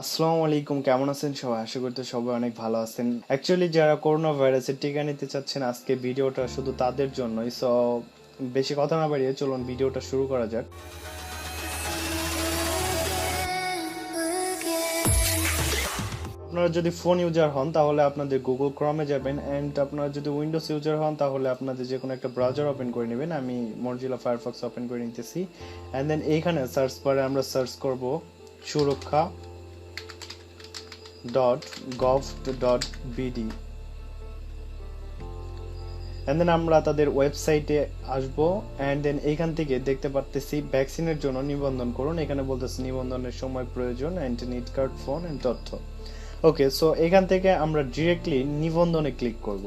আসসালামু আলাইকুম, কেমন আছেন সবাই? আশা করতে সবাই অনেক ভালো আছেন। অ্যাকচুয়ালি যারা করোনা ভাইরাসের টিকা নিতে চাচ্ছেন, আজকে ভিডিওটা শুধু তাদের জন্যই। সো বেশি কথা না বাড়িয়ে চলুন ভিডিওটা শুরু করা যাক। আপনারা যদি ফোন ইউজার হন তাহলে আপনাদের গুগল ক্রমে যাবেন, অ্যান্ড আপনারা যদি উইন্ডোজ ইউজার হন তাহলে আপনাদের যে কোনো একটা ব্রাউজার ওপেন করে নেবেন। আমি মজিলা ফায়ারফক্স ওপেন করে নিতেছি, অ্যান্ড দেন এইখানে সার্চ বারে আমরা সার্চ করব সুরক্ষা .gov.bd, এন্ড দেন আমরা তাদের ওয়েবসাইটে আসবো, অ্যান্ড দেন এইখান থেকে দেখতে পারতেছি ভ্যাকসিনের জন্য নিবন্ধন করুন। এখানে বলতেছে নিবন্ধনের সময় প্রয়োজন, অ্যান্ড নিট কার্ড, ফোন এন্ড তথ্য। ওকে, সো এখান থেকে আমরা ডিরেক্টলি নিবন্ধনে ক্লিক করব।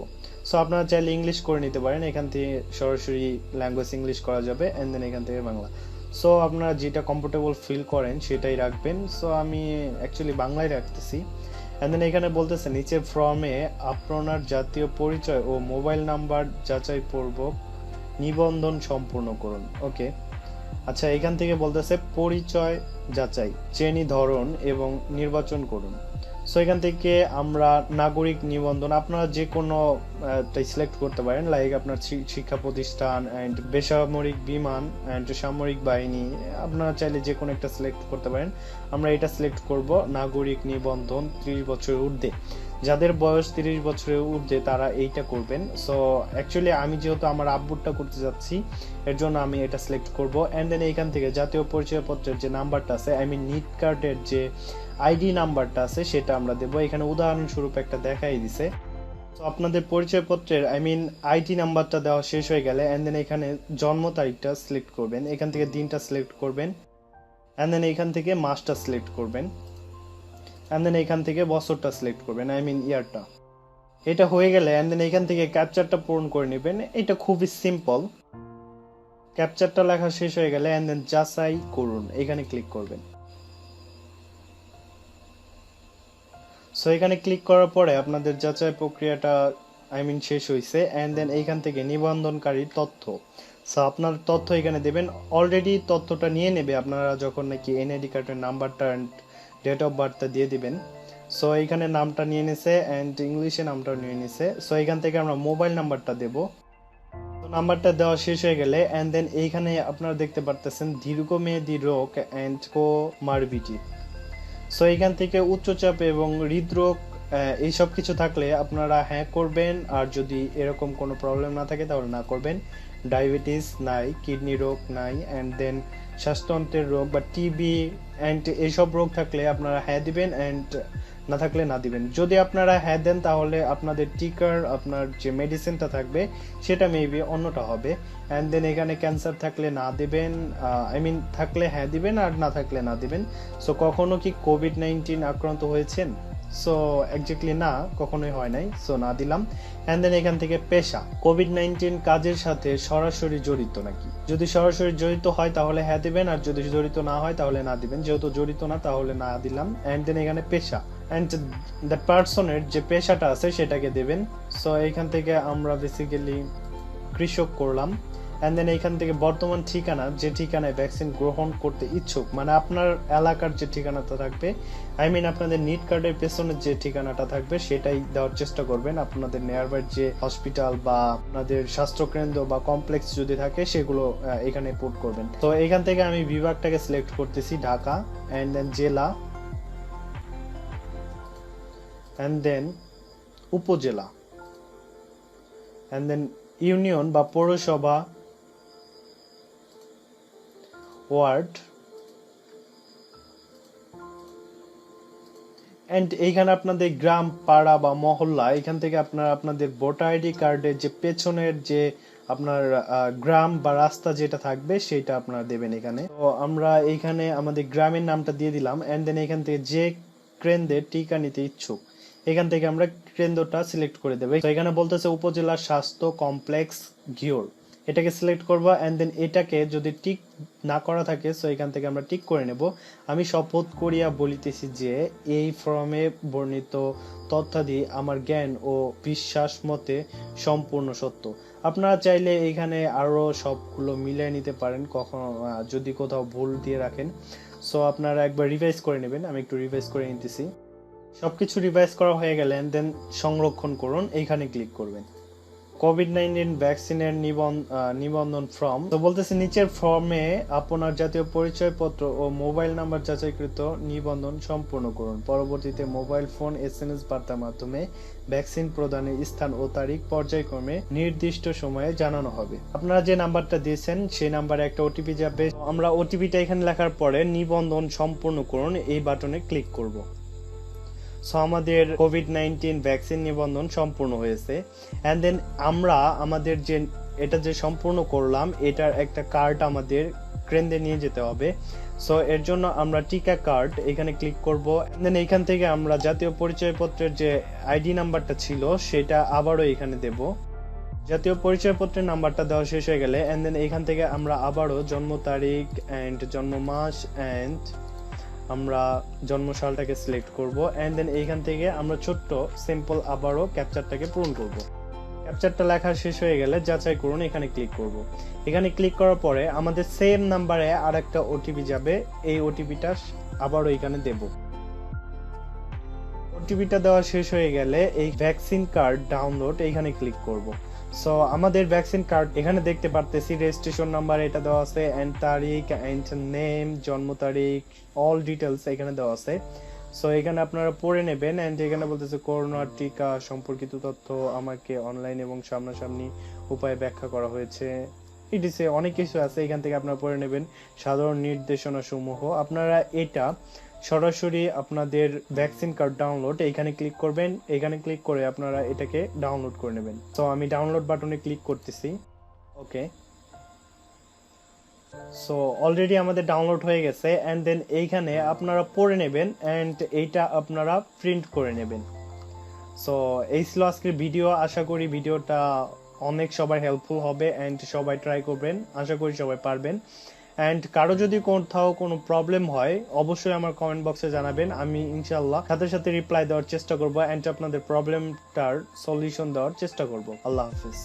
সো আপনারা চাইলে ইংলিশ করে নিতে পারেন, এখান থেকে সরাসরি ল্যাঙ্গুয়েজ ইংলিশ করা যাবে, অ্যান্ড দেন এখান থেকে বাংলা। সো আপনারা যেটা কমফোর্টেবল ফিল করেন সেটাই রাখবেন। সো আমি অ্যাকচুয়ালি বাংলায় রাখতেছি, অ্যান্ড দেন এখানে বলতেছে নিচের ফর্মে আপনার জাতীয় পরিচয় ও মোবাইল নাম্বার যাচাইপূর্বক নিবন্ধন সম্পূর্ণ করুন। ওকে, আচ্ছা, এখান থেকে বলতেছে পরিচয় যাচাই, শ্রেণী, ধরন এবং নির্বাচন করুন। সো এখান থেকে আমরা নাগরিক নিবন্ধন, আপনারা যে কোনো সিলেক্ট করতে পারেন, লাইক আপনার শিক্ষা প্রতিষ্ঠান অ্যান্ড বেসামরিক বিমান অ্যান্ড সামরিক বাহিনী, আপনারা চাইলে যে কোনো একটা সিলেক্ট করতে পারেন। আমরা এটা সিলেক্ট করব নাগরিক নিবন্ধন 30 বছরের ঊর্ধ্বে। যাদের বয়স 30 বছরের ঊর্ধ্বে তারা এইটা করবেন। সো অ্যাকচুয়ালি আমি যেহেতু আমার আব্বুরটা করতে যাচ্ছি, এর জন্য আমি এটা সিলেক্ট করব, অ্যান্ড দেন এইখান থেকে জাতীয় পরিচয়পত্রের যে নাম্বারটা আছে, আই মিন নিট কার্ডের যে আইডি নাম্বারটা আছে সেটা আমরা দেবো। এখানে উদাহরণস্বরূপ একটা দেখাই দিছে। তো আপনাদের পরিচয়পত্রের আই মিন আইডি নাম্বারটা দেওয়া শেষ হয়ে গেলে, অ্যান্ড দেন এখানে জন্ম তারিখটা সিলেক্ট করবেন, এখান থেকে দিনটা সিলেক্ট করবেন, অ্যান্ড দেন এখান থেকে মাসটা সিলেক্ট করবেন, অ্যান্ড দেন এখান থেকে বছরটা সিলেক্ট করবেন, আই মিন ইয়ারটা। এটা হয়ে গেলে অ্যান্ড দেন এখান থেকে ক্যাপচারটা পূরণ করে নেবেন। এটা খুবই সিম্পল। ক্যাপচারটা লেখা শেষ হয়ে গেলে অ্যান্ড দেন যাচাই করুন, এখানে ক্লিক করবেন। সো এখানে ক্লিক করার পরে আপনাদের যাচাই প্রক্রিয়াটা আই মিন শেষ হয়েছে, অ্যান্ড দেন এইখান থেকে নিবন্ধনকারীর তথ্য। সো আপনার তথ্য এখানে দেবেন। অলরেডি তথ্যটা নিয়ে নেবে আপনারা যখন নাকি এনআইডি কার্ডের নাম্বারটা অ্যান্ড ডেট অফ বার্থটা দিয়ে দিবেন। সো এখানে নামটা নিয়ে নিছে, অ্যান্ড ইংলিশে নামটাও নিয়ে নিছে। সো এখান থেকে আমরা মোবাইল নাম্বারটা দেব। নাম্বারটা দেওয়া শেষ হয়ে গেলে অ্যান্ড দেন এইখানে আপনারা দেখতে পারতেছেন দীর্ঘমেয়াদী রোগ অ্যান্ড কোমারবিডিটি। সো এখান থেকে উচ্চচাপ এবং হৃদরোগ এইসব কিছু থাকলে আপনারা হ্যাঁ করবেন, আর যদি এরকম কোনো প্রবলেম না থাকে তাহলে না করবেন। ডায়াবেটিস নাই, কিডনি রোগ নাই, অ্যান্ড দেন শ্বাসতন্ত্রের রোগ বা টিবি অ্যান্ড এইসব রোগ থাকলে আপনারা হ্যাঁ দিবেন, অ্যান্ড না থাকলে না দিবেন। যদি আপনারা হ্যাঁ দেন তাহলে আপনাদের টিকার আপনার যে মেডিসিনটা থাকবে সেটা মেবি অন্যটা হবে, অ্যান্ড দেন এখানে ক্যান্সার থাকলে না দিবেন, আই মিন থাকলে হ্যাঁ দিবেন, আর না থাকলে না দিবেন। সো কখনো কি কোভিড-19 আক্রান্ত হয়েছেন? সো এক্স্যাক্টলি না, কখনোই হয় নাই, সো না দিলাম। অ্যান্ড দেন এখান থেকে পেশা, কোভিড-19 কাজের সাথে সরাসরি জড়িত নাকি, যদি সরাসরি জড়িত হয় তাহলে হ্যাঁ দিবেন, আর যদি জড়িত না হয় তাহলে না দিবেন। যেহেতু জড়িত না তাহলে না দিলাম। অ্যান্ড দেন এখানে পেশা অ্যান্ড দ্যাট পার্সনের যে পেশাটা আছে সেটাকে দেবেন। সো এইখান থেকে আমরা বেসিক্যালি কৃষক করলাম, অ্যান্ড দেন এইখান থেকে বর্তমান ঠিকানা, যে ঠিকানায় ভ্যাকসিন গ্রহণ করতে ইচ্ছুক, মানে আপনার এলাকার যে ঠিকানাটা থাকবে, আই মিন আপনাদের নিট কার্ডের পেছনের যে ঠিকানাটা থাকবে সেটাই দেওয়ার চেষ্টা করবেন। আপনাদের নিয়ারবাই যে হসপিটাল বা আপনাদের স্বাস্থ্যকেন্দ্র বা কমপ্লেক্স যদি থাকে সেগুলো এখানে পুট করবেন। তো এখান থেকে আমি বিভাগটাকে সিলেক্ট করতেছি ঢাকা, অ্যান্ড দেন জেলা, অ্যান্ড দেন উপজেলা, অ্যান্ড দেন ইউনিয়ন বা পৌরসভা, ওয়ার্ড, এন্ড এইখানে আপনাদের গ্রাম, পাড়া বা মহল্লা। এখান থেকে আপনারা আপনাদের ভোটার আইডি কার্ডের যে পেছনের যে আপনার গ্রাম বা রাস্তা যেটা থাকবে সেটা আপনারা দেবেন এখানে। তো আমরা এইখানে আমাদের গ্রামের নামটা দিয়ে দিলাম, এন্ড দেন এখান থেকে যে কেন্দ্রে টিকা নিতে ইচ্ছুক এখান থেকে আমরা কেন্দ্রটা সিলেক্ট করে দেবো। তো এখানে বলতেছে উপজেলা স্বাস্থ্য কমপ্লেক্স ঘিওর, এটাকে সিলেক্ট করব, এন্ড দেন এটাকে যদি টিক না করা থাকে সো এখান থেকে আমরা টিক করে নেব। আমি শপথ করিয়া বলিতেছি যে এই ফর্মে বর্ণিত তথ্যাদি আমার জ্ঞান ও বিশ্বাস মতে সম্পূর্ণ সত্য। আপনারা চাইলে এখানে আরো সবগুলো মিলিয়ে নিতে পারেন, কখনো যদি কোথাও ভুল দিয়ে রাখেন। সো আপনারা একবার রিভাইজ করে নেবেন, আমি একটু রিভাইজ করে নিতেছি। সবকিছু রিভাইজ করা হয়ে গেলে দেন সংরক্ষণ করুন, এইখানে ক্লিক করবেন। কোভিড-19 ভ্যাকসিনের নিবন্ধন ফর্ম, তো বলতেছে নিচের ফর্মে আপনার জাতীয় পরিচয়পত্র ও মোবাইল নাম্বার যাচাইকৃত নিবন্ধন সম্পূর্ণ করুন। পরবর্তীতে মোবাইল ফোন SMS বার্তার মাধ্যমে ভ্যাকসিন প্রদানের স্থান ও তারিখ পর্যায়ক্রমে নির্দিষ্ট সময়ে জানানো হবে। আপনারা যে নাম্বারটা দিয়েছেন সেই নাম্বারে একটা ওটিপি যাবে। আমরা ওটিপিটা এখানে লেখার পরে নিবন্ধন সম্পূর্ণ করুন এই বাটনে ক্লিক করব। সো আমাদের কোভিড-19 ভ্যাকসিন নিবন্ধন সম্পূর্ণ হয়েছে। অ্যান্ড দেন আমরা আমাদের যে এটা যে সম্পূর্ণ করলাম এটার একটা কার্ড আমাদের কেন্দ্রে নিয়ে যেতে হবে। সো এর জন্য আমরা টিকা কার্ড এখানে ক্লিক করব। দেন এইখান থেকে আমরা জাতীয় পরিচয়পত্রের যে আইডি নাম্বারটা ছিল সেটা আবারও এখানে দেব। জাতীয় পরিচয়পত্রের নাম্বারটা দেওয়া শেষ হয়ে গেলে অ্যান্ড দেন এইখান থেকে আমরা আবারও জন্ম তারিখ অ্যান্ড জন্ম মাস অ্যান্ড আমরা জন্ম সালটাকে সিলেক্ট করব। অ্যান্ড দেন এইখান থেকে আমরা ছোট্ট সিম্পল আবারও ক্যাপচারটাকে পূরণ করব। ক্যাপচারটা লেখা শেষ হয়ে গেলে যাচাই করুন, এখানে ক্লিক করব। এখানে ক্লিক করার পরে আমাদের সেম নাম্বারে আর একটা ওটিপি যাবে, এই ওটিপিটা আবারও এখানে দেব। ওটিপিটা দেওয়া শেষ হয়ে গেলে এই ভ্যাকসিন কার্ড ডাউনলোড এইখানে ক্লিক করব। সো আমাদের ভ্যাকসিন কার্ড এখানে দেখতে পারতেছি, রেজিস্ট্রেশন নাম্বার এটা দেওয়া আছে, এন্ড তারিখ এন্ড নেম, জন্ম তারিখ, অল ডিটেলস এখানে দেওয়া আছে। সো এখানে আপনারা পড়ে নেবেন। এন্ড এখানে বলতেছে করোনা টিকা সম্পর্কিত তথ্য আমাকে অনলাইন এবং সামনাসামনি উপায়ে ব্যাখ্যা করা হয়েছে। ইটিসে অনেক কিছু আছে, এখান থেকে আপনারা পড়ে নেবেন। সাধারণ নির্দেশনা সমূহ আপনারা এটা সরাসরি আপনাদের ভ্যাকসিন কার্ড ডাউনলোড এখানে ক্লিক করবেন। এখানে ক্লিক করে আপনারা এটাকে ডাউনলোড করে নেবেন। তো আমি ডাউনলোড বাটনে ক্লিক করতেছি। ওকে, সো অলরেডি আমাদের ডাউনলোড হয়ে গেছে। এন্ড দেন এইখানে আপনারা পড়ে নেবেন এন্ড এইটা আপনারা প্রিন্ট করে নেবেন। সো এই ছিল আজকের ভিডিও। আশা করি ভিডিওটা অনেক সবাই হেল্পফুল হবে এন্ড সবাই ট্রাই করবেন, আশা করি সবাই পারবেন। এন্ড কারো যদি কোথাও কোনো প্রবলেম হয় অবশ্যই আমার কমেন্ট বক্সে জানাবেন, আমি ইনশাআল্লাহ সাথে সাথে রিপ্লাই দেওয়ার চেষ্টা করবো এন্ড আপনাদের প্রবলেমটার সলিউশন দেওয়ার চেষ্টা করব। আল্লাহ হাফিজ।